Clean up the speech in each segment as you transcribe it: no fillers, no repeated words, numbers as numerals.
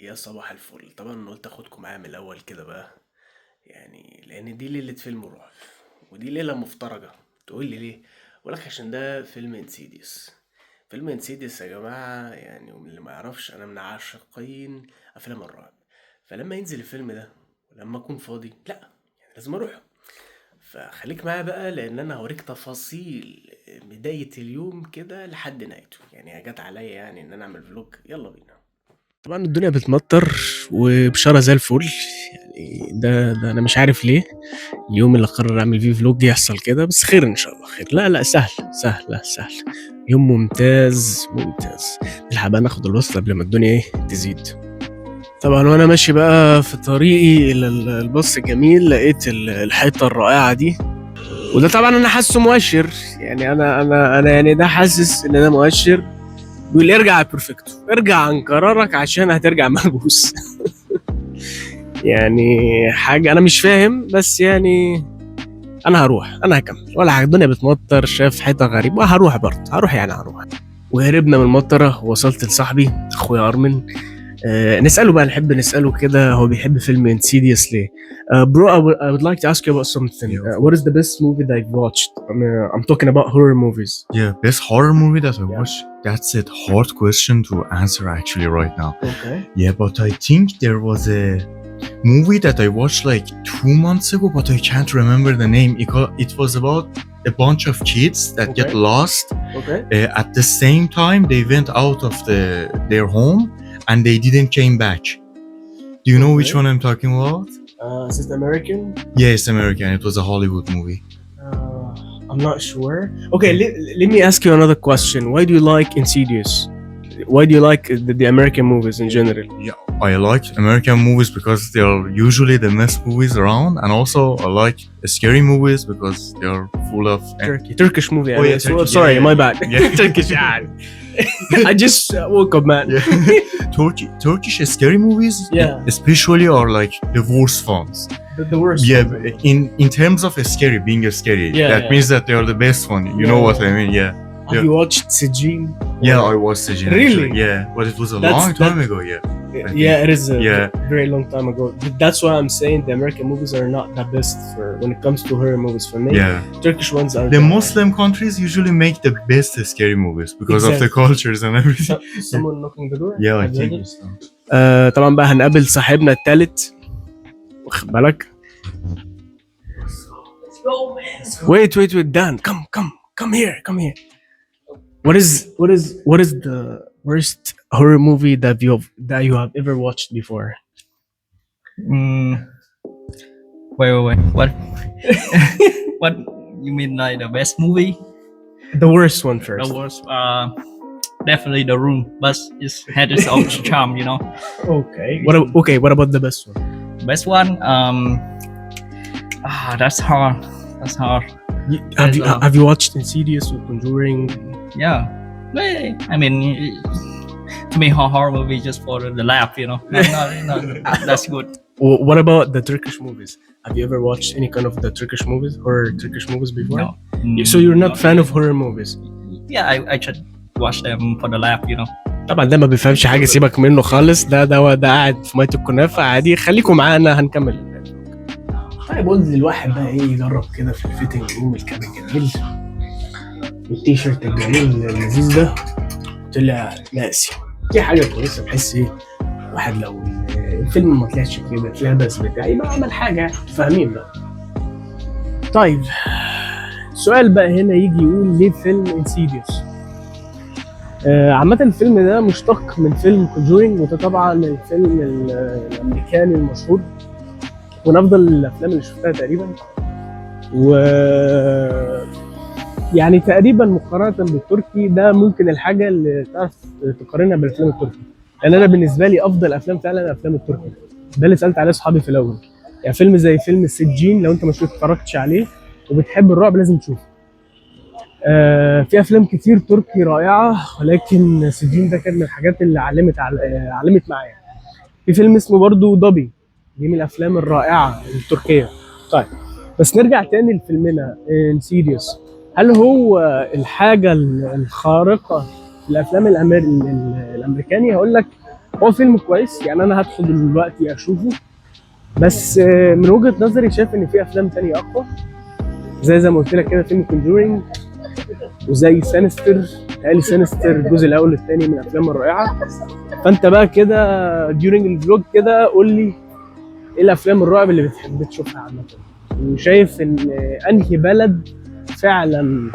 يا صباح الفل. طبعا انا قلت اخدكم معايا من الاول كده بقى، يعني لان دي ليله فيلم رعب، ودي ليله مفترجه. تقول لي ليه؟ اقولك عشان ده فيلم انسيديوس. فيلم انسيديوس يا جماعه، يعني ومن اللي ما يعرفش انا من عاشقين افلام الرعب. فلما ينزل الفيلم ده ولما اكون فاضي، لا يعني لازم اروح. فخليك معايا بقى، لان انا هوريك تفاصيل بدايه اليوم كده لحد نهايته. يعني جت عليا يعني ان انا اعمل فلوج. يلا بينا. طبعا الدنيا بتمطر وبشارة زي الفل. يعني ده انا مش عارف ليه اليوم اللي قرر اعمل فيه فلوج يحصل كده، بس خير ان شاء الله خير. لا لا، سهل سهل، لا سهل. يوم ممتاز ممتاز. نلحق بقى ناخد الوصل قبل ما الدنيا تزيد. طبعا وانا ماشي بقى في طريقي الى الباص الجميل، لقيت الحيطة الرائعة دي. وده طبعا انا حاسه مؤشر. يعني انا يعني ده حاسس ان ده مؤشر بيقول ارجع يا بيرفكتو، ارجع عن قرارك عشان هترجع ملبوس. يعني حاجة أنا مش فاهم، بس يعني أنا هروح، أنا هكمل ولا حاجة. الدنيا بتمطر، شايف حيطة غريب وهروح برضه، هروح يعني هروح. وهربنا من المطرة ووصلت لصاحبي أخويا أرمن. نسأله بقى، نحب نسأله كده هو بيحب فيلم انسيديوس ليه. Bro, I would like to ask you about something. Yeah, What is the best movie that I've watched? I'm talking about horror movies. yeah, best horror movie that I Yeah. watched. That's a hard question to answer actually right now. Okay. Yeah, but I think there was a movie that I watched like 2 months ago, but I can't remember the name. It was about a bunch of kids that get Okay. lost. Okay. At the same time, they went out of their home and they didn't came back. Do you know which Okay. one I'm talking about? Is it American? Yeah, it's American. It was a Hollywood movie. I'm not sure. Okay, let me ask you another question. Why do you like Insidious? Why do you like the American movies in general? Yeah, I like American movies because they are usually the best movies around, and also I like scary movies because they are full of Turkish movie. Oh, yeah, Turkey. Sorry, Yeah, my yeah. bad. Yeah. Turkish. I just woke up, man. Yeah. Turkish scary movies, Yeah. especially are like the worst ones. The worst. Yeah, one. in terms of scary, being a scary, Yeah, that yeah. means that they are the best one. You know Yeah, what yeah. I mean? Yeah. Have you watched Sijin? Yeah, I watched Sejin. Really? Actually. Yeah, but it was a That's- long time that- ago. Yeah. Yeah, it is a Yeah. very long time ago. That's why I'm saying the American movies are not the best for when it comes to horror movies for me. Yeah. Turkish ones are The Muslim countries usually make the best scary movies because of the Exactly. cultures and everything. Someone knocking the door. Yeah, I Have you think heard it? so. طبعا بقى هنقابل صاحبنا التالت، واخد بالك. Wait, Dan, come here. What is the worst horror movie that you have ever watched before? Mm, wait. What? What you mean, like the best movie? The worst one first. The worst? Definitely The Room, but it had its own charm, you know. Okay. What about the best one? Best one? That's hard. That's hard. Have you watched Insidious or Conjuring? Yeah. Well, I mean, to me, horror movie just for the laugh, you know. Not that's good. What about the Turkish movies? Have you ever watched any kind of the Turkish movies or Turkish movies before? No. So you're not fan of horror movies? Yeah, I should watch them for the laugh, you know. طبعا ده ما بيفهمش حاجه، سيبك منه خالص. ده قاعد في ميه الكنافه عادي. خليكم معانا هنكمل. طيب قلت الواحد بقى ايه يجرب كده في الفيتنج روم الكاب الجميل والتيشيرت الجميل اللذيذ ده، طلع ناسي. دي حاجه كويسه، بحس ايه واحد لو الفيلم ما طلعش كده تلاقي بس بتاع يبقى عمل حاجه. فاهمين بقى؟ طيب السؤال بقى هنا يجي يقول ليه فيلم انسيديوس؟ عامة الفيلم ده مشتق من فيلم كونجورينج، وده طبعا الفيلم الامريكاني المشهور ومن افضل الافلام اللي شفتها تقريبا. و يعني تقريبا مقارنة بالتركي ده ممكن الحاجة اللي تعرف تقارنها بالافلام التركي، لان انا بالنسبة لي افضل افلام فعلا افلام التركي. ده اللي سألت عليه اصحابي في الاول. يعني فيلم زي فيلم سجين، لو انت مش اتفرجتش عليه وبتحب الرعب لازم تشوفه. في افلام كتير تركي رائعه، ولكن سجين ده كان من الحاجات اللي علمت معايا. في فيلم اسمه برضو دبي، دي من الافلام الرائعه التركيه. طيب بس نرجع تاني لفيلمنا انسيديوس. هل هو الحاجه الخارقه في الافلام الامريكاني؟ هقول لك هو فيلم كويس يعني، انا هدخل دلوقتي اشوفه، بس من وجهة نظري شايف ان في افلام تانية اقوى، زي ما قلت لك كده فيلم كونجورينج، وزي سانستر. قال سانستر الجزء الاول والثاني من الافلام الرائعه. فانت بقى كده during الفلوج كده قول لي ايه الافلام الرعب اللي بتحب تشوفها عامه، وشايف ان انهي بلد فعلا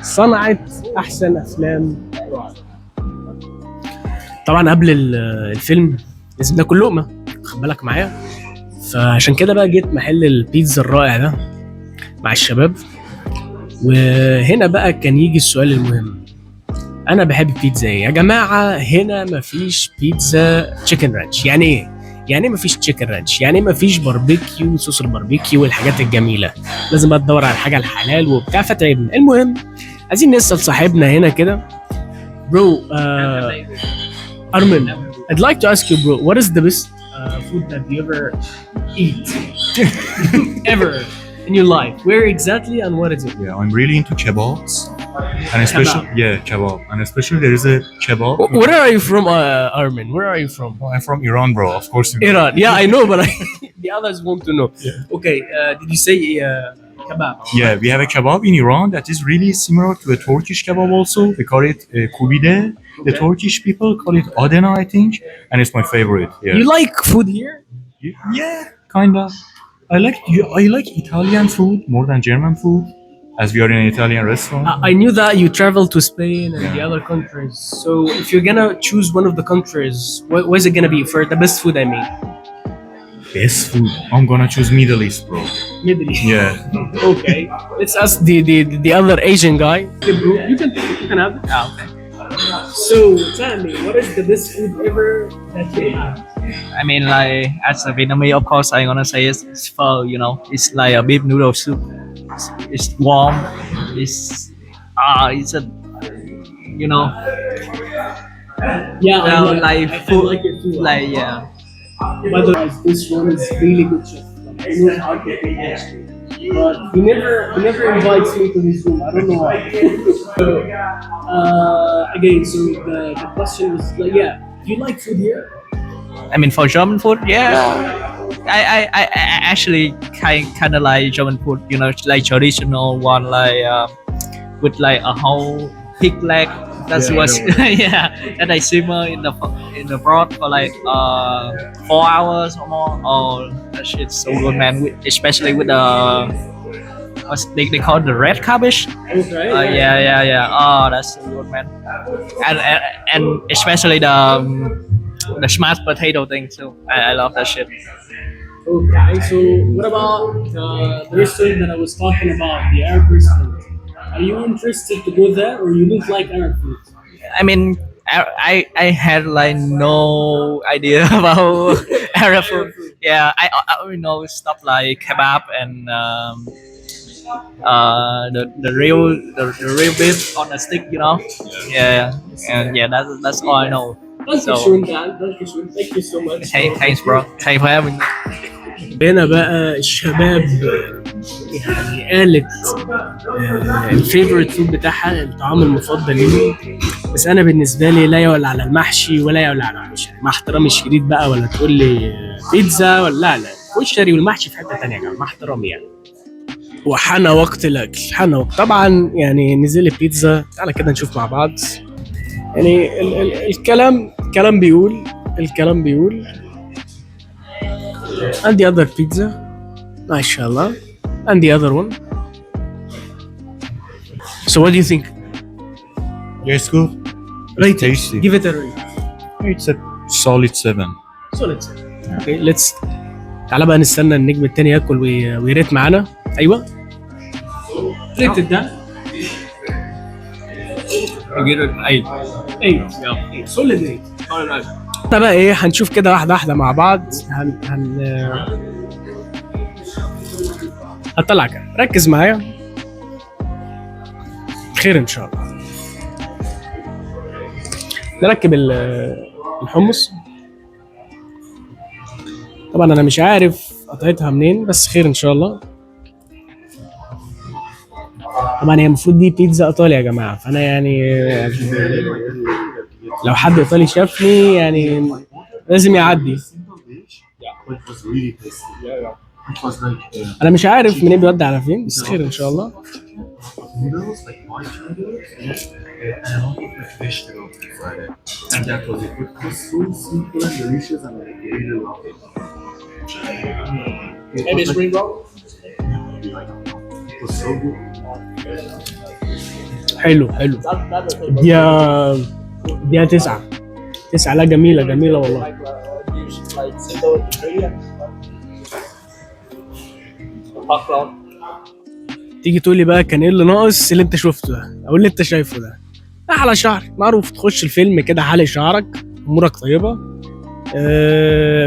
صنعت احسن افلام رعب. طبعا قبل الفيلم لازم ناكل لقمه، خد بالك معايا. فعشان كده بقى جيت محل البيتزا الرائع ده مع الشباب، وهنا بقى كان يجي السؤال المهم، انا بحب بيتزا ايه يا جماعه؟ هنا مفيش بيتزا تشيكن رانش. يعني ايه؟ يعني مفيش تشيكن رانش، يعني مفيش باربيكيو، صوص الباربيكيو والحاجات الجميله، لازم بقى تدور على الحاجه الحلال وبتاع، فتعبنا. المهم عايزين نسال صاحبنا هنا كده، برو Armin, I'd like to ask you, bro, what is the best food that you ever eat ever in your life? Where exactly and what is it? Yeah, I'm really into kebabs. And especially, kebab. And especially there is a kebab. Where are you from, Armin? Where are you from? Oh, I'm from Iran, bro. Of course. Iran. Yeah, I know, but the others want to know. Yeah. Okay, did you say kebab? Yeah, we have a kebab in Iran that is really similar to a Turkish kebab also. We call it kubide. The Turkish people call it Adana, I think. And it's my favorite. Yeah. You like food here? Yeah, kind of. I like Italian food more than German food, as we are in an Italian restaurant. I knew that you traveled to Spain and the other countries. So if you're gonna choose one of the countries, what is it gonna be for the best food? I mean, Best food. I'm gonna choose Middle East, bro. Middle East. Yeah. Okay. Let's ask the other Asian guy. Okay, bro. You can have it. Okay. So tell me, what is the best food ever that you have? I mean, like as a Vietnamese, of course, I'm gonna say it's pho. You know, it's like a beef noodle soup. It's warm. It's a, you know, Yeah, I like I food, like it too. like yeah. By the way, this one is really good chef. Like, I know how to make it actually. But he never invites me to his room. I don't know why. So, again, so the question was like, yeah, do you like food here? I mean, for German food, yeah. I actually kind of like German food. You know, like traditional one, like with like a whole pig leg. That's what's yeah. That I simmer in the broth for like 4 hours or more. Oh, that shit's so good, man. Especially with the what's they call it, the red cabbage. Okay. Yeah. Oh, that's so good, man. And especially the smashed potato thing too. I love that shit. Okay. So what about the restaurant that I was talking about, the Arab restaurant? Are you interested to go there, or you don't like Arab food? I mean, I had like no idea about Arab food. Yeah, I only know stuff like kebab and the real beef on a stick, you know. Yeah, and yeah, that's all I know. So Thank you so much. hey, thanks, bro. Thanks for having me. هنا بقى الشباب يعني قالت الفيفوريت فود بتاعها، الطعام المفضل ليهم. بس انا بالنسبه لي لا يعلى على المحشي ولا يعلى على الكشري، مع احترامي الشديد بقى، ولا تقول لي بيتزا ولا لا. الكشري والمحشي في حته ثانيه يا جماعه، مع احترامي يعني. وحان وقت الاكل، حان وقت طبعا يعني. نزل البيتزا، تعالى كده نشوف مع بعض. يعني الكلام بيقول and the other pizza, mashallah, and the other one. So what do you think? Yeah, it's good. Rate it. Tasty. Give it a rate. It's a solid 7. So let's say. Okay, let's. تعالى بقى نستنى النجم التاني ياكل ويريت معانا. ايوه. ريت ده. I get it. 8. 8. Solid 8. Alright. احنا بقى ايه، هنشوف كده واحده واحده مع بعض. هطلع كده، ركز معايا، خير ان شاء الله. نركب الحمص. طبعا انا مش عارف قطعتها منين، بس خير ان شاء الله. طبعا هي المفروض دي بيتزا ايطالي يا جماعه، فانا يعني لو حد ايطالي شافني يعني لازم يعدي. انا مش عارف منين بيودي على فين، بس خير ان شاء الله. حلو حلو. دي 9. لا جميلة والله. تيجي تقول لي بقى كان ايه اللي ناقص اللي انت شفته ده او اللي انت شايفه ده؟ احلى شعر معروف، تخش الفيلم كده حالق شعرك، امورك طيبه،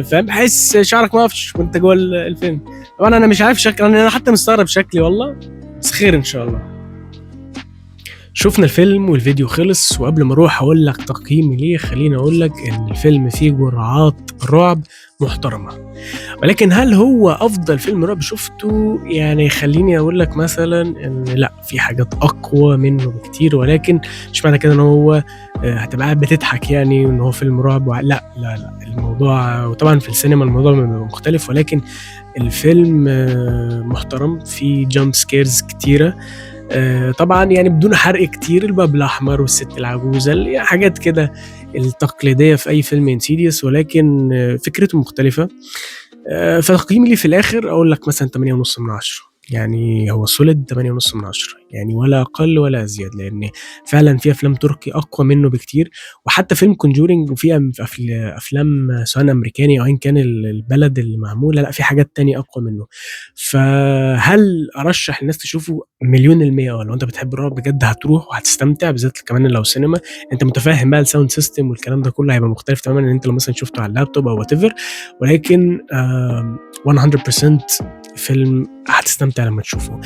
فاهم، بحس شعرك ما وقفش وانت جوه الفيلم. طبعا انا مش عارف شكل، انا حتى مستغرب شكلي والله، بس خير ان شاء الله. شفنا الفيلم والفيديو خلص، وقبل ما اروح اقول لك تقييمي ليه خليني اقول لك ان الفيلم فيه جرعات رعب محترمه، ولكن هل هو افضل فيلم رعب شفته؟ يعني خليني اقول لك مثلا ان لا، في حاجات اقوى منه بكتير، ولكن مش معنى كده ان هو هتبقى قاعد بتضحك يعني وان هو فيلم رعب لا الموضوع، وطبعا في السينما الموضوع مختلف، ولكن الفيلم محترم، في جامب سكيرز كتيره طبعا يعني بدون حرق كتير، الباب الاحمر والست العجوزه، حاجات كده التقليديه في اي فيلم انسيديوس، ولكن فكرته مختلفه. فتقييمي لي في الاخر اقول لك مثلا 8.5 من 10، يعني هو سوليد 8.5 من 10، يعني ولا اقل ولا ازيد، لان فعلا في افلام تركي اقوى منه بكتير، وحتى فيلم كونجورينج وفي افلام سواء امريكاني او ان كان البلد اللي معموله، لا في حاجات تانية اقوى منه. فهل ارشح الناس تشوفه؟ 100%. لو انت بتحب الرعب بجد هتروح وهتستمتع، بالذات كمان لو سينما، انت متفاهم بقى الساوند سيستم والكلام ده كله هيبقى مختلف تماما ان انت لو مثلا شفته على اللابتوب او وات ايفر، ولكن 100% فيلم هتستمتع لما تشوفه.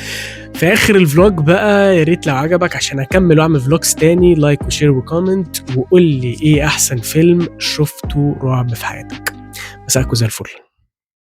في اخر الفلوج بقى، يا ريت لو عجبك عشان اكمل واعمل فلوجز تاني، لايك وشير وكومنت، وقول لي ايه احسن فيلم شفته رعب في حياتك. مساكوا زي الفل.